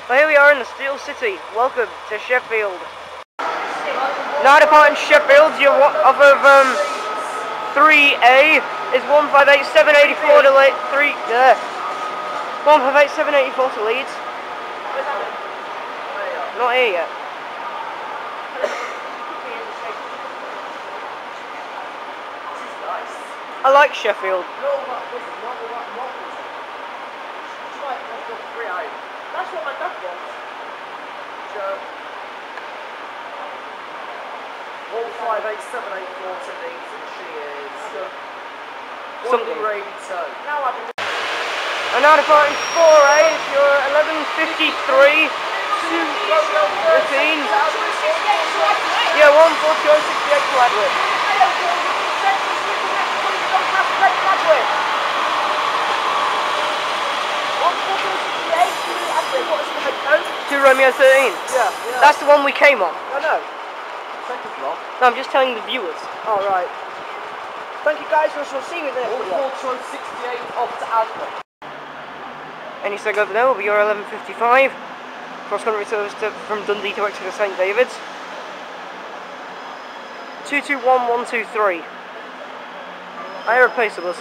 Well, here we are in the Steel City. Welcome to Sheffield. Now departing Sheffield, you're off of 3A is 158784 to 158784 to Leeds. Not here yet. I like Sheffield. That's what my dad wants. So 158784 to Leeds, and she is something ready to. And now departing 4A, if you're 1153 to 13. Yeah, 14268 to Adwood. To Romeo 13? Yeah. That's the one we came on. I know. Second block. No, I'm just telling the viewers. Oh, right. Thank you guys, we shall see you there. 14268 off to Adwood. Any seg over there will be your 1155. Cross-country service from Dundee to Exeter St David's. 221123. Irreplaceables.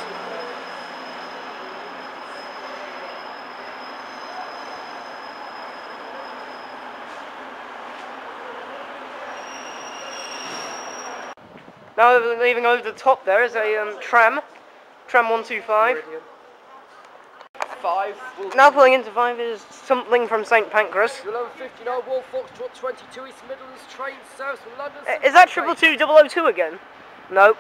Now leaving over the top there is a tram 125. Now pulling into 5 is something from St Pancras. 1159 Wolf Foxtrot 22 East Midlands Trains service from London. Is that 222 again? No.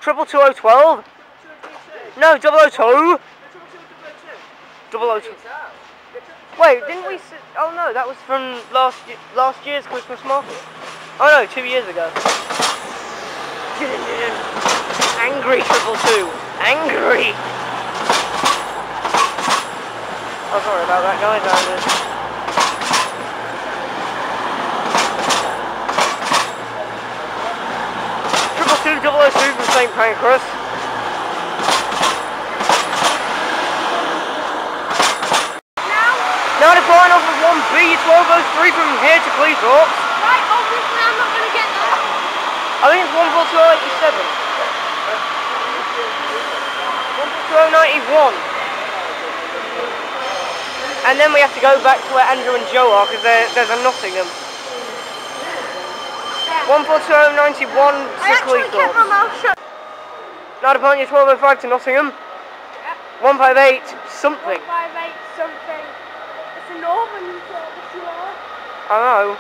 22212? No, 002. 002. Wait, didn't we? Oh no, that was from last year's Christmas market. Oh no, 2 years ago. Angry 222. Angry. Oh, sorry about that, guys. 222 from St Pancras. Now departing off of 1B, 1203 from here to Cleethorpes. Right, obviously I'm not going to get that. I think it's 14287. 14291. And then we have to go back to where Andrew and Joe are, because there's a Nottingham. 14291 to Cleethorpes. Now departing your 1205 to Nottingham. 158 something. 158 something. It's a northern service, you are. I know.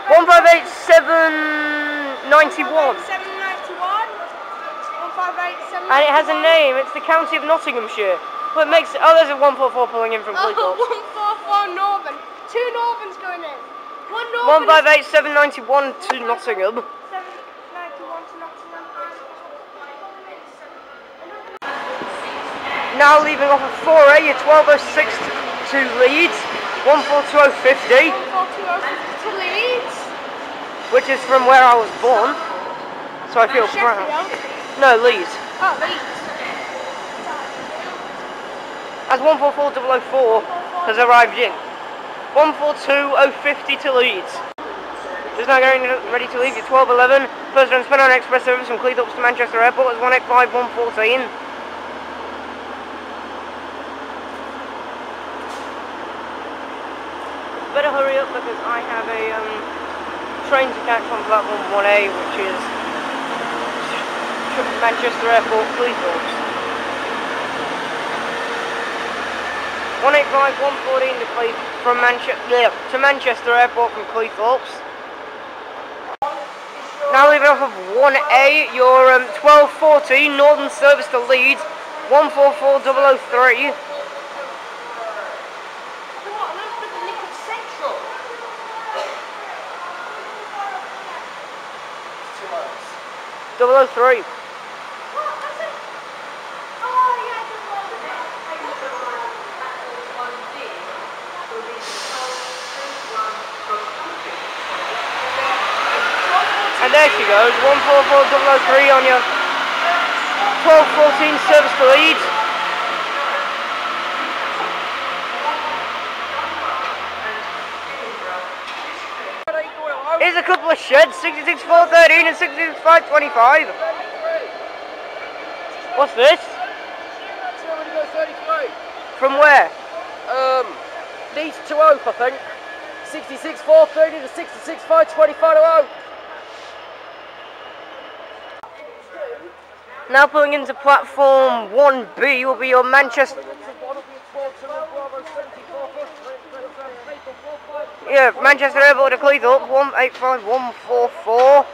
158 791. 158 791. And it has a name. It's the County of Nottinghamshire. But it makes oh, there's a 144 pulling in from Cleethorpes. 144 northern. 2 northerns going in. 1 northern. 158 791 to Nottingham. 791 to Nottingham. Now leaving off of 4A, your 1206 to Leeds. 142050. 142 to Leeds. Which is from where I was born. So I feel proud. No, Leeds. Oh, Leeds. As 144004 has arrived in. 142050 to Leeds. Just now getting ready to leave your 1211. First Transpennine express service from Cleethorpes to Manchester Airport is 185 114. Better hurry up because I have a train to catch on platform 1A, which is Manchester Airport, Cleethorpes. 185 114 from Manchester Airport from Cleethorpes. Now leaving off of 1A, your 1214 Northern service to Leeds, 144003. 003. And there she goes, 144003 on your 1214 service to Leeds. Here's a couple of sheds, 66-413 and 66-525. What's this? From where? Leeds to Oak, I think. 66-430 to 66-525. Now pulling into platform 1B will be your Manchester. Yeah, Manchester Airport to Cleethorpes, 185144.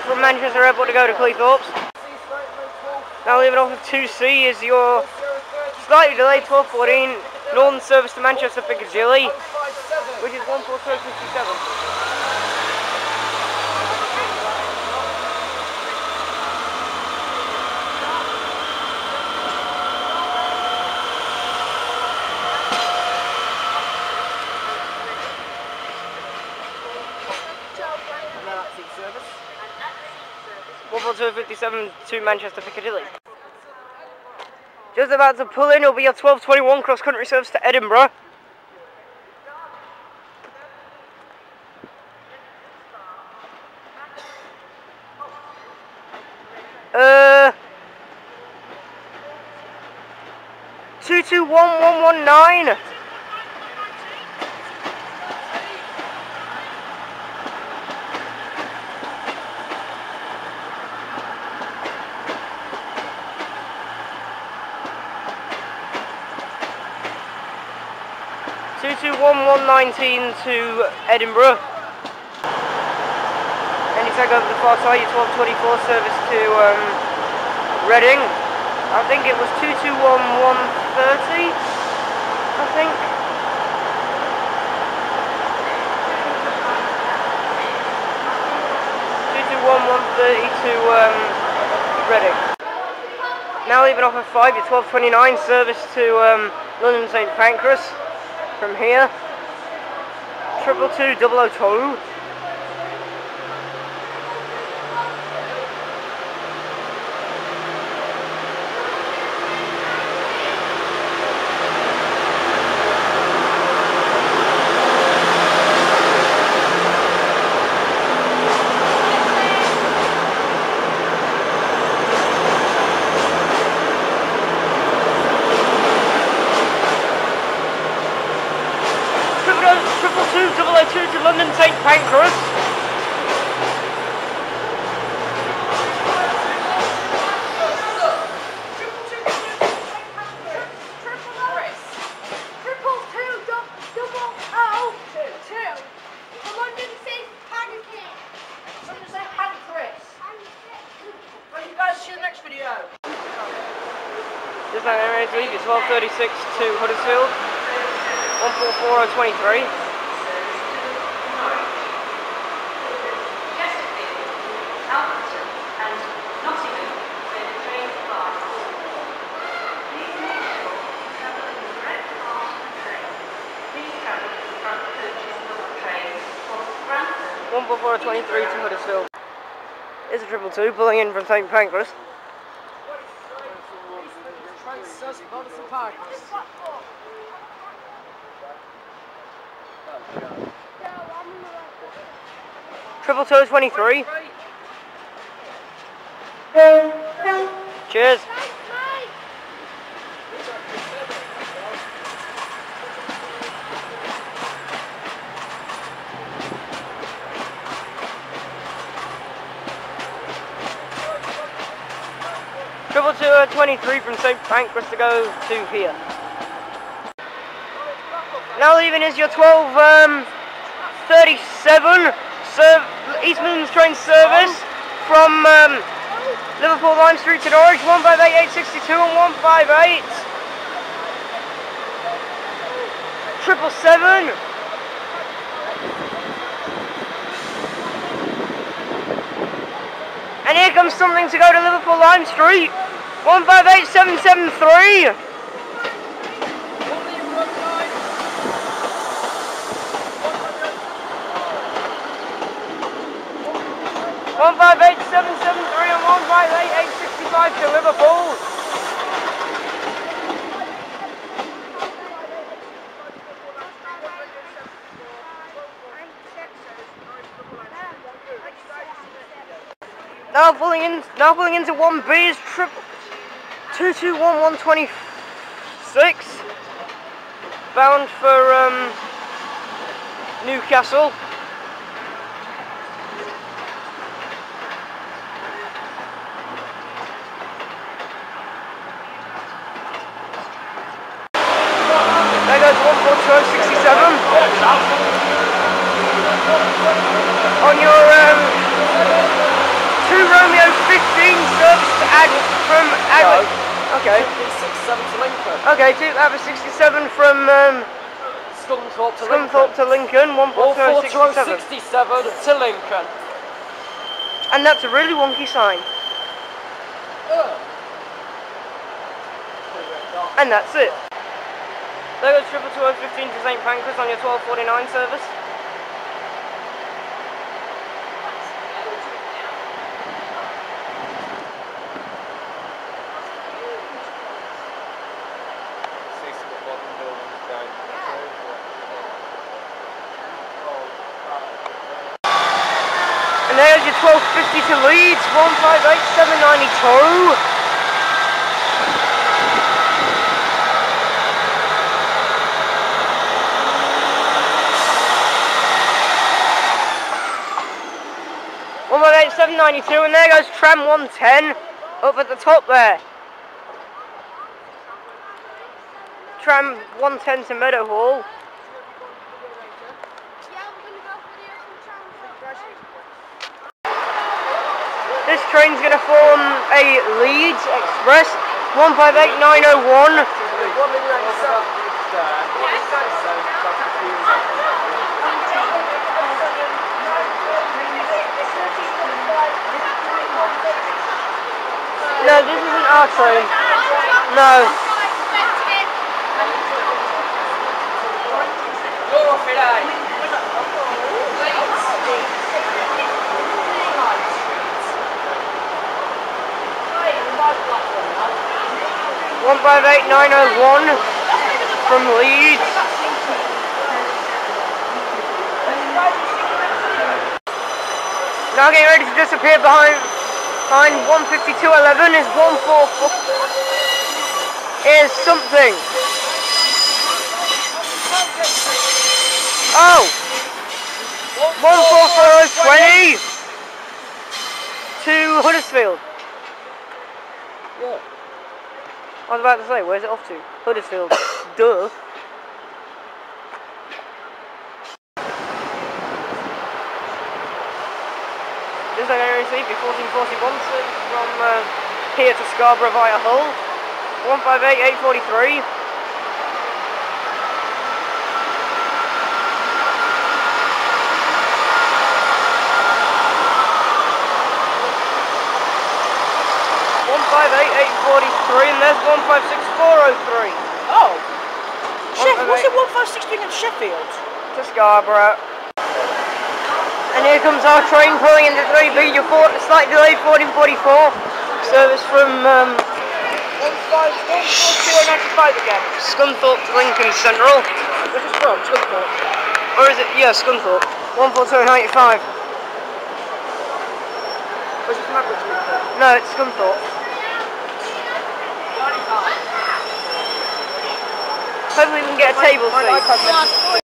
from Manchester Airport to go to Cleethorpes. Now leaving off of 2C is your slightly delayed 1214 Northern service to Manchester Piccadilly, which is 14357. Service. 14257 to Manchester Piccadilly. Just about to pull in will be your 1221 cross-country service to Edinburgh. Uh, 221119. 221119 to Edinburgh. And you take over the far side, your 1224 service to Reading. I think it was 221130, I think. to Reading. Now leaving off at 5, your 1229 service to London St Pancras. From here, 222-002. To London St Pancras. Just like that, ready to leave, 1236 to Huddersfield, 144023. Before 23 to Huddersfield. Here's a 222 pulling in from St Pancras. Triple two 23. Cheers. Triple two 23 from St Pancras to go to here. Now leaving is your 1237 East Midlands Trains service from Liverpool Lime Street to Norwich, 158862 and 158. 777. And here comes something to go to Liverpool Lime Street, 158773. 158,773 and 158,865 to Liverpool. Now pulling into 1B is 221126, bound for Newcastle. There goes 14267 on your 2 Romeo 15 service from Aglet. Okay. 67 to Lincoln. Okay, 67 from Scunthorpe to Lincoln. 14267 to Lincoln. And that's a really wonky sign. And that's it. There goes 22215 to St Pancras on your 1249 service. And there's your 1250 to Leeds, 158,792. $158,792, and there goes Tram 110 up at the top there. Tram 110 to Meadowhall. This train's going to form a Leeds Express, 158,901. No, this isn't our train. No. One 158,901 from Leeds. Now getting ready to disappear behind 152.11 is 144. Here's something. Oh! 144.20 to Huddersfield. Yeah. I was about to say, where's it off to? Huddersfield. Duh. This is going to receive the 1441 service from here to Scarborough via Hull. 158,843. And there's 156,403. Oh! What's it 156 doing at Sheffield? To Scarborough. And here comes our train pulling into 3B, your slightly delayed 1444. Service from 142.95 again. Scunthorpe to Lincoln Central. This is from Scunthorpe. Or is it? Yeah, Scunthorpe. 142.95. Was it from Scunthorpe? No, it's Scunthorpe. Hopefully we can get a table seat.